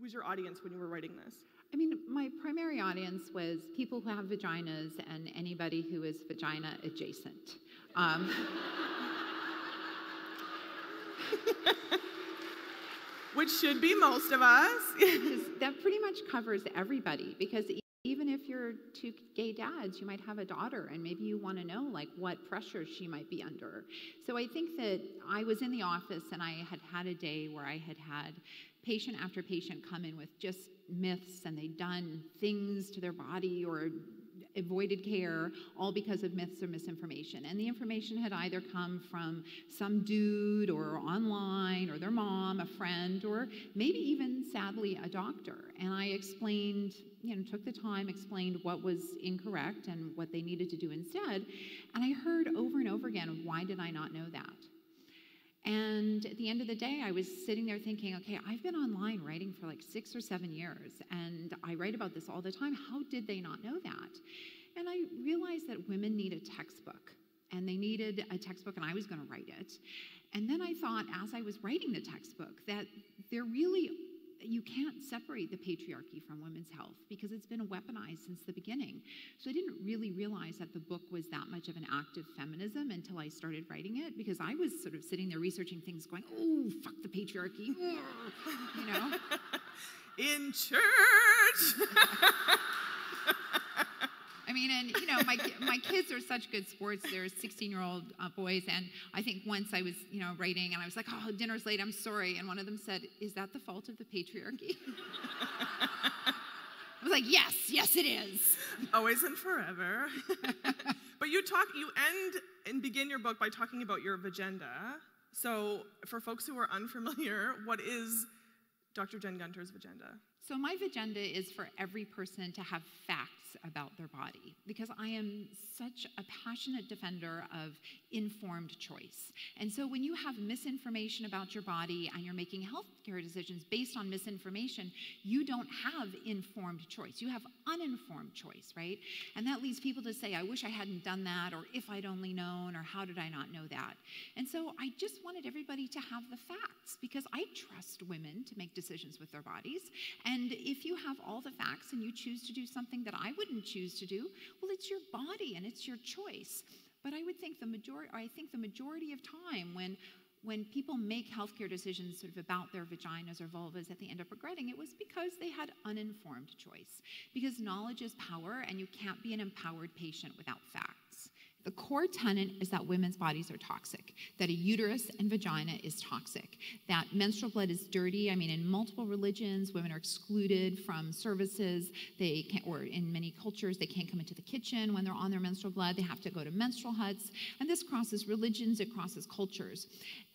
who was your audience when you were writing this? I mean, my primary audience was people who have vaginas and anybody who is vagina adjacent. Which should be most of us. That pretty much covers everybody, because even if you're two gay dads, you might have a daughter, and maybe you want to know like what pressure she might be under. So I think that I was in the office and I had had a day where I had had patient after patient come in with just myths, and they'd done things to their body or avoided care, all because of myths or misinformation. And the information had either come from some dude or online or their mom, a friend, or maybe even, sadly, a doctor. And I explained, took the time, explained what was incorrect and what they needed to do instead. And I heard over and over again, why did I not know that? And at the end of the day, I was sitting there thinking, okay, I've been online writing for like 6 or 7 years, and I write about this all the time. How did they not know that? And I realized that women need a textbook, and they needed a textbook, and I was going to write it. And then I thought, as I was writing the textbook, that you can't separate the patriarchy from women's health, because it's been weaponized since the beginning. So I didn't really realize that the book was that much of an act of feminism until I started writing it, because I was sort of sitting there researching things going, oh, fuck the patriarchy, In church. I mean, and my kids are such good sports. They're 16-year-old boys, and I think once I was, writing, and I was like, oh, dinner's late, I'm sorry. And one of them said, is that the fault of the patriarchy? I was like, yes, it is. Always and forever. But you end and begin your book by talking about your vagenda. So for folks who are unfamiliar, what is Dr. Jen Gunter's vagenda? So my vagenda is for every person to have facts about their body, because I am such a passionate defender of informed choice. And so when you have misinformation about your body and you're making healthcare decisions based on misinformation, you don't have informed choice. You have uninformed choice, right? And that leads people to say, I wish I hadn't done that, or if I'd only known, or how did I not know that? And so I just wanted everybody to have the facts, because I trust women to make decisions with their bodies. And if you have all the facts and you choose to do something that I wouldn't choose to do, well, it's your body and it's your choice. But I think the majority of time when people make healthcare decisions sort of about their vaginas or vulvas that they end up regretting, it was because they had uninformed choice. Because knowledge is power, and you can't be an empowered patient without facts. The core tenet is that women's bodies are toxic, that a uterus and vagina is toxic, that menstrual blood is dirty. I mean, in multiple religions, women are excluded from services. They can't, or in many cultures, they can't come into the kitchen when they're on their menstrual blood. They have to go to menstrual huts. And this crosses religions, it crosses cultures.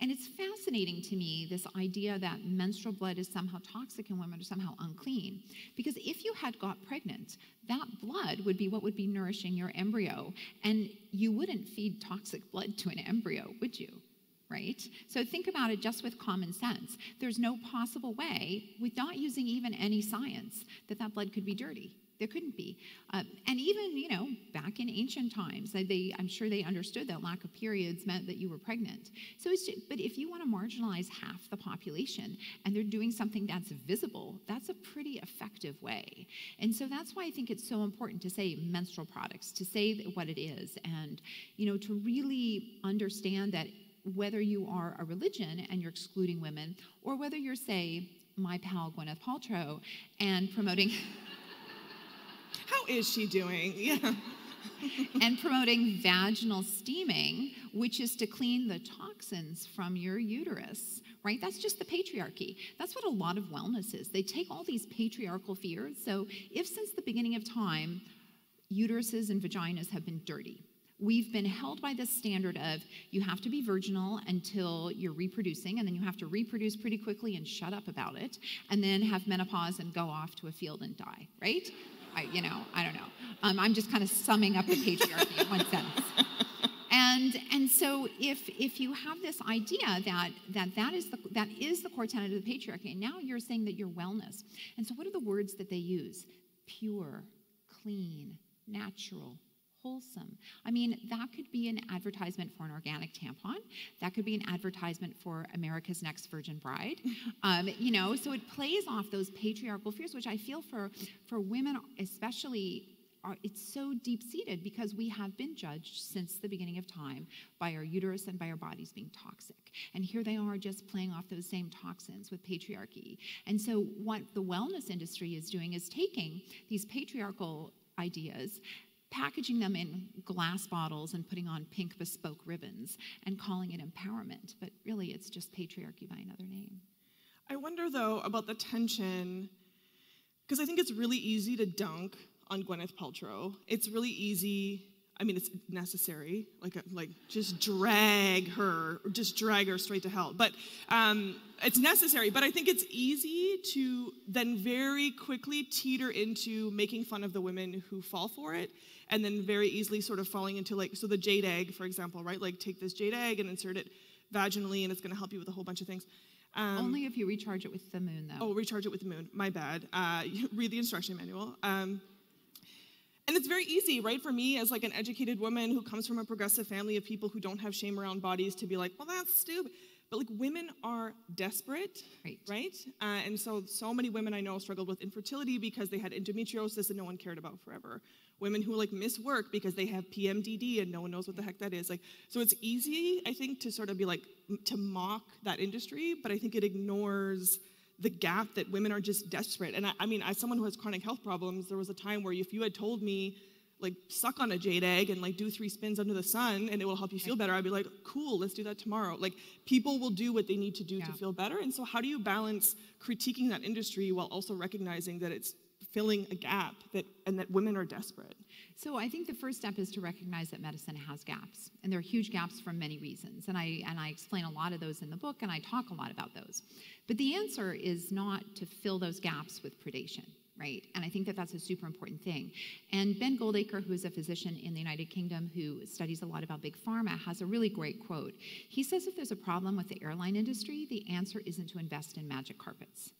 And it's fascinating to me, this idea that menstrual blood is somehow toxic and women are somehow unclean. Because if you had got pregnant, that blood would be what would be nourishing your embryo. And you wouldn't feed toxic blood to an embryo, would you? Right? So think about it just with common sense. There's no possible way, without using even any science, that blood could be dirty. There couldn't be. And even, back in ancient times, I'm sure they understood that lack of periods meant that you were pregnant. So but if you want to marginalize half the population and they're doing something that's visible, that's a pretty effective way. And so that's why I think it's so important to say menstrual products, to say what it is, and, to really understand that whether you are a religion and you're excluding women, or whether you're, say, my pal Gwyneth Paltrow and promoting... How is she doing? Yeah. And promoting vaginal steaming, which is to clean the toxins from your uterus, right? That's just the patriarchy. That's what a lot of wellness is. They take all these patriarchal fears. So if since the beginning of time, uteruses and vaginas have been dirty, we've been held by this standard of you have to be virginal until you're reproducing, and then you have to reproduce pretty quickly and shut up about it, and then have menopause and go off to a field and die, right? I don't know. I'm just kind of summing up the patriarchy in one sentence. And so if you have this idea that is the core tenet of the patriarchy, and now you're saying that you're wellness. And so what are the words that they use? Pure, clean, natural, wholesome. I mean, that could be an advertisement for an organic tampon. That could be an advertisement for America's Next Virgin Bride. So it plays off those patriarchal fears, which I feel for women especially, it's so deep-seated because we have been judged since the beginning of time by our uterus and by our bodies being toxic. And here they are just playing off those same toxins with patriarchy. And so what the wellness industry is doing is taking these patriarchal ideas, packaging them in glass bottles and putting on pink bespoke ribbons and calling it empowerment. But really, it's just patriarchy by another name. I wonder, though, about the tension, because I think it's really easy to dunk on Gwyneth Paltrow. It's really easy. I mean, it's necessary. Like just drag her straight to hell. But it's necessary. But I think it's easy to then very quickly teeter into making fun of the women who fall for it, and then very easily sort of falling into so the Jade Egg, for example, right? Like take this Jade Egg and insert it vaginally, and it's going to help you with a whole bunch of things. Only if you recharge it with the moon, though. Oh, recharge it with the moon. My bad. Read the instruction manual. And it's very easy, right, for me as an educated woman who comes from a progressive family of people who don't have shame around bodies to be like, well, that's stupid. But women are desperate, right? And so many women I know struggled with infertility because they had endometriosis and no one cared about forever. Women who miss work because they have PMDD and no one knows what the heck that is. So it's easy, I think, to sort of be to mock that industry, but I think it ignores the gap that women are just desperate. And I mean, as someone who has chronic health problems, there was a time where if you had told me, suck on a Jade Egg and do 3 spins under the sun and it will help you feel better, I'd be like, cool, let's do that tomorrow. People will do what they need to do to feel better. And so how do you balance critiquing that industry while also recognizing that it's filling a gap and that women are desperate? So I think the first step is to recognize that medicine has gaps, and there are huge gaps for many reasons. And I explain a lot of those in the book, and I talk a lot about those. But the answer is not to fill those gaps with predation, right? And I think that that's a super important thing. And Ben Goldacre, who is a physician in the United Kingdom who studies a lot about big pharma, has a really great quote. He says if there's a problem with the airline industry, the answer isn't to invest in magic carpets.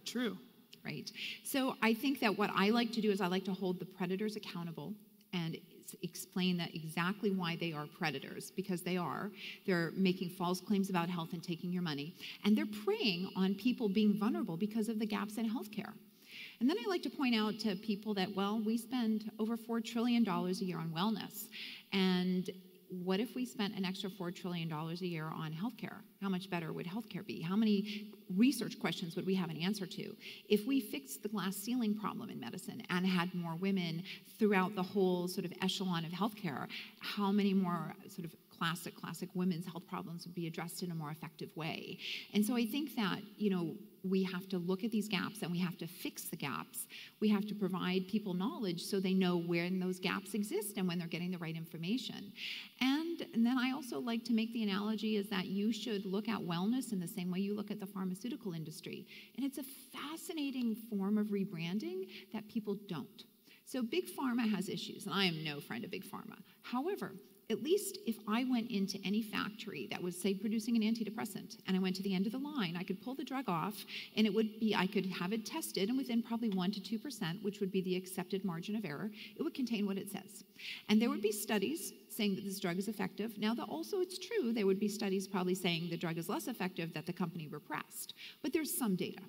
True. Right. So I think that what I like to do is I like to hold the predators accountable and explain that exactly why they are predators, because they're making false claims about health and taking your money, and they're preying on people being vulnerable because of the gaps in healthcare. And then I like to point out to people that, well, we spend over $4 trillion a year on wellness, and what if we spent an extra $4 trillion a year on healthcare? How much better would healthcare be? How many research questions would we have an answer to? If we fixed the glass ceiling problem in medicine and had more women throughout the whole sort of echelon of healthcare, how many more sort of classic women's health problems would be addressed in a more effective way? And so I think that, we have to look at these gaps and we have to fix the gaps. We have to provide people knowledge so they know when those gaps exist and when they're getting the right information. And then I also like to make the analogy is that you should look at wellness in the same way you look at the pharmaceutical industry. And it's a fascinating form of rebranding that people don't. So big pharma has issues, and I am no friend of big pharma. However, at least if I went into any factory that was, say, producing an antidepressant, and I went to the end of the line, I could pull the drug off, and I could have it tested, and within probably 1 to 2%, which would be the accepted margin of error, it would contain what it says. And there would be studies saying that this drug is effective. Now, also it's true, there would be studies probably saying the drug is less effective that the company repressed. But there's some data,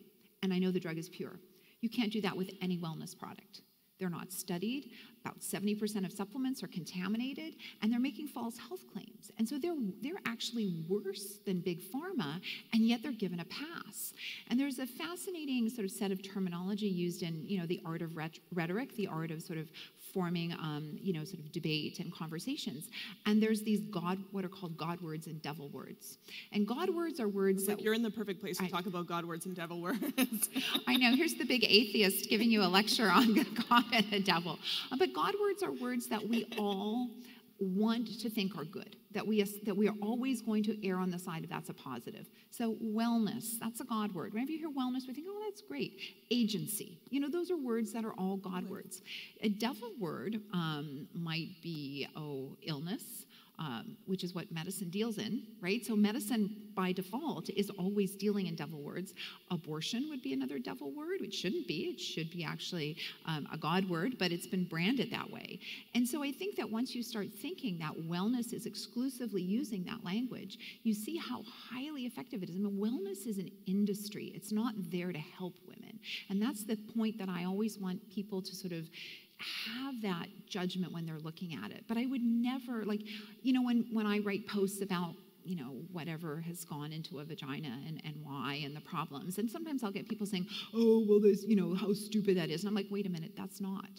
and I know the drug is pure. You can't do that with any wellness product. They're not studied. About 70% of supplements are contaminated, and they're making false health claims. And so they're actually worse than big pharma, and yet they're given a pass. And there's a fascinating sort of set of terminology used in, the art of rhetoric, the art of sort of forming, sort of debate and conversations. And there's these what are called God words and devil words. And God words are words that... You're in the perfect place to talk about God words and devil words. I know. Here's the big atheist giving you a lecture on God and the devil. But God words are words that we all want to think are good, that we are always going to err on the side of that's a positive. So wellness, that's a God word. Whenever you hear wellness, we think, oh, that's great. Agency, those are words that are all God words. A devil word might be, illness, which is what medicine deals in, right? So medicine, by default, is always dealing in devil words. Abortion would be another devil word, which shouldn't be. It should be actually a God word, but it's been branded that way. And so I think that once you start thinking that wellness is exclusively using that language, you see how highly effective it is. I mean, wellness is an industry. It's not there to help women. And that's the point that I always want people to sort of have that judgment when they're looking at it. But I would never, like, when I write posts about, whatever has gone into a vagina and why and the problems, and sometimes I'll get people saying, oh, well, there's, how stupid that is. And I'm like, wait a minute, that's not.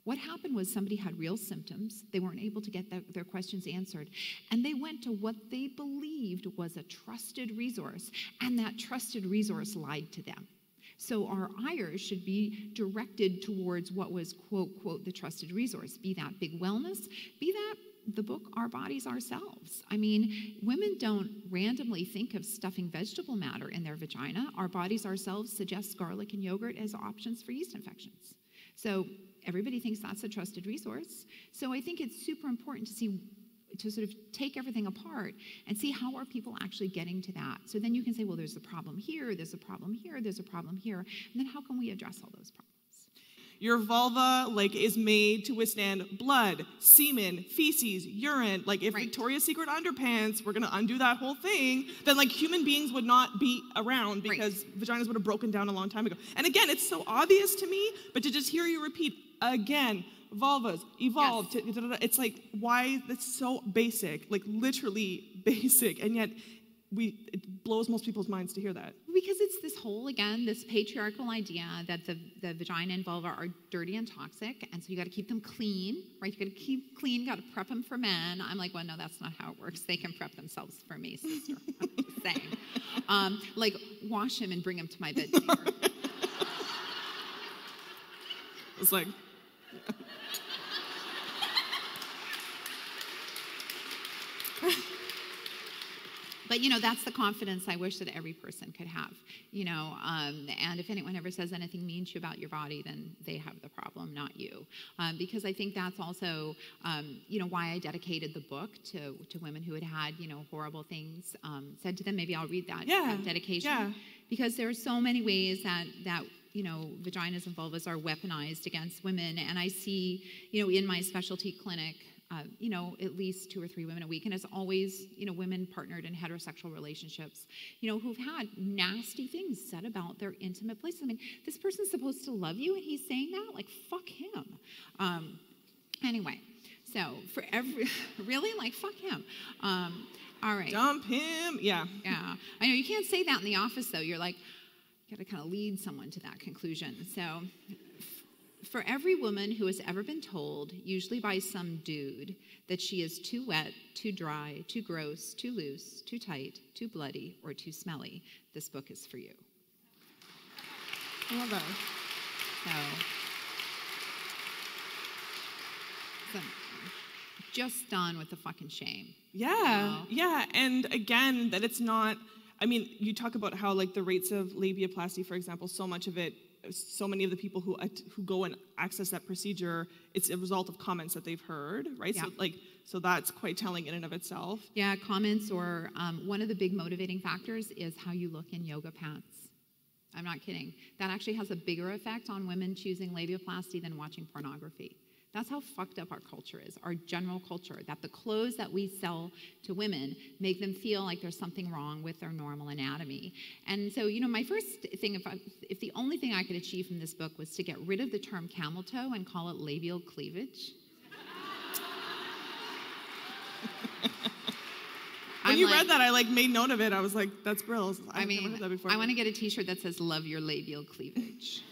What happened was somebody had real symptoms. They weren't able to get their questions answered. And they went to what they believed was a trusted resource. And that trusted resource lied to them. So our ire should be directed towards what was, quote, quote, the trusted resource. Be that big wellness, be that the book, Our Bodies, Ourselves. I mean, women don't randomly think of stuffing vegetable matter in their vagina. Our Bodies, Ourselves suggests garlic and yogurt as options for yeast infections. So everybody thinks that's a trusted resource. So I think it's super important to sort of take everything apart and see how are people actually getting to that. So then you can say, well, there's a problem here, there's a problem here, there's a problem here, and then how can we address all those problems? Your vulva, is made to withstand blood, semen, feces, urine. If Right. Victoria's Secret underpants were going to undo that whole thing, then, human beings would not be around because vaginas would have broken down a long time ago. And again, it's so obvious to me, but to just hear you repeat again, vulvas evolved. Yes. It's why that's so basic, literally basic, and yet it blows most people's minds to hear that. Because it's this whole, again, this patriarchal idea that the vagina and vulva are dirty and toxic, and so you got to keep them clean, right? You got to keep clean, you got to prep them for men. I'm like, well, no, that's not how it works. They can prep themselves for me, sister. I'm just saying. Wash him and bring him to my bedside. It's like... But, that's the confidence I wish that every person could have, and if anyone ever says anything mean to you about your body, then they have the problem, not you. Because I think that's also, why I dedicated the book to women who had horrible things said to them. Maybe I'll read that dedication. Yeah. Because there are so many ways that vaginas and vulvas are weaponized against women. And I see, in my specialty clinic, at least 2 or 3 women a week. And it's always, women partnered in heterosexual relationships, who've had nasty things said about their intimate places. I mean, this person's supposed to love you and he's saying that? Fuck him. Anyway, so for really? Fuck him. All right. Dump him. Yeah. Yeah. I know you can't say that in the office, though. You're you got to kind of lead someone to that conclusion. So for every woman who has ever been told, usually by some dude, that she is too wet, too dry, too gross, too loose, too tight, too bloody, or too smelly, this book is for you. I love that. So just done with the fucking shame. Yeah, yeah. And again, that it's not, you talk about how the rates of labiaplasty, for example, so many of the people who go and access that procedure, it's a result of comments that they've heard, right? Yeah. So that's quite telling in and of itself. Yeah, comments, or one of the big motivating factors is how you look in yoga pants. I'm not kidding. That actually has a bigger effect on women choosing labiaplasty than watching pornography. That's how fucked up our culture is, our general culture, that the clothes that we sell to women make them feel like there's something wrong with their normal anatomy. And so, my first thing, if the only thing I could achieve from this book was to get rid of the term camel toe and call it labial cleavage. When you read that, I made note of it. I was like, that's brilliant. I've never heard that before. I want to get a t-shirt that says love your labial cleavage.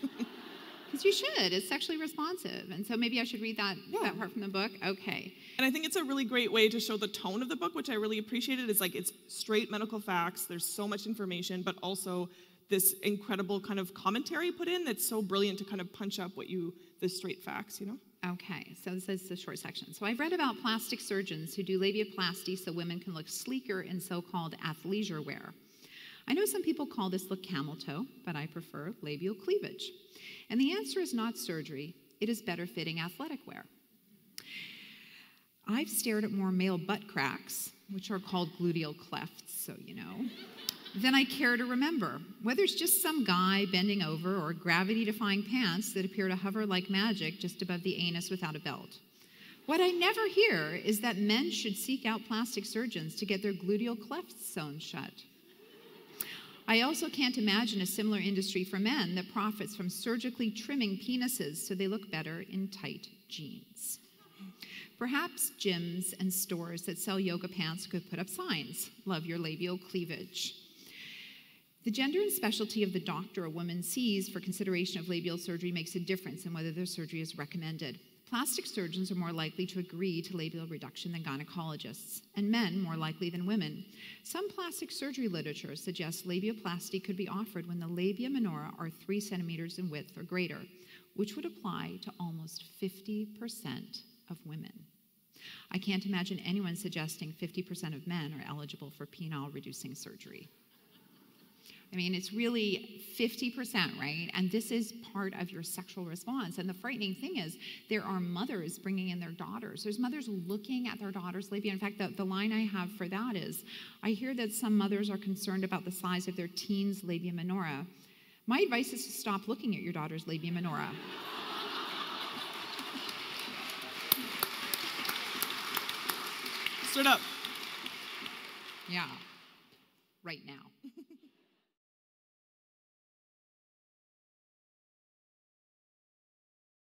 Because you should. It's sexually responsive. And so maybe I should read that part from the book. Okay. And I think it's a really great way to show the tone of the book, which I really appreciated. It's it's straight medical facts. There's so much information, but also this incredible kind of commentary put in that's so brilliant to kind of punch up the straight facts, Okay, so this is the short section. So I've read about plastic surgeons who do labiaplasty so women can look sleeker in so-called athleisure wear. I know some people call this look camel toe, but I prefer labial cleavage. And the answer is not surgery, it is better fitting athletic wear. I've stared at more male butt cracks, which are called gluteal clefts, so you know, than I care to remember, whether it's just some guy bending over or gravity-defying pants that appear to hover like magic just above the anus without a belt. What I never hear is that men should seek out plastic surgeons to get their gluteal clefts sewn shut. I also can't imagine a similar industry for men that profits from surgically trimming penises so they look better in tight jeans. Perhaps gyms and stores that sell yoga pants could put up signs, "Love your labial cleavage." The gender and specialty of the doctor a woman sees for consideration of labial surgery makes a difference in whether their surgery is recommended. Plastic surgeons are more likely to agree to labial reduction than gynecologists, and men more likely than women. Some plastic surgery literature suggests labioplasty could be offered when the labia minora are 3 centimeters in width or greater, which would apply to almost 50% of women. I can't imagine anyone suggesting 50% of men are eligible for penile reducing surgery. I mean, it's really 50%, right? And this is part of your sexual response. And the frightening thing is there are mothers bringing in their daughters. There's mothers looking at their daughter's labia. In fact, the line I have for that is, I hear that some mothers are concerned about the size of their teen's labia minora. My advice is to stop looking at your daughter's labia minora. Stood up. Yeah, right now.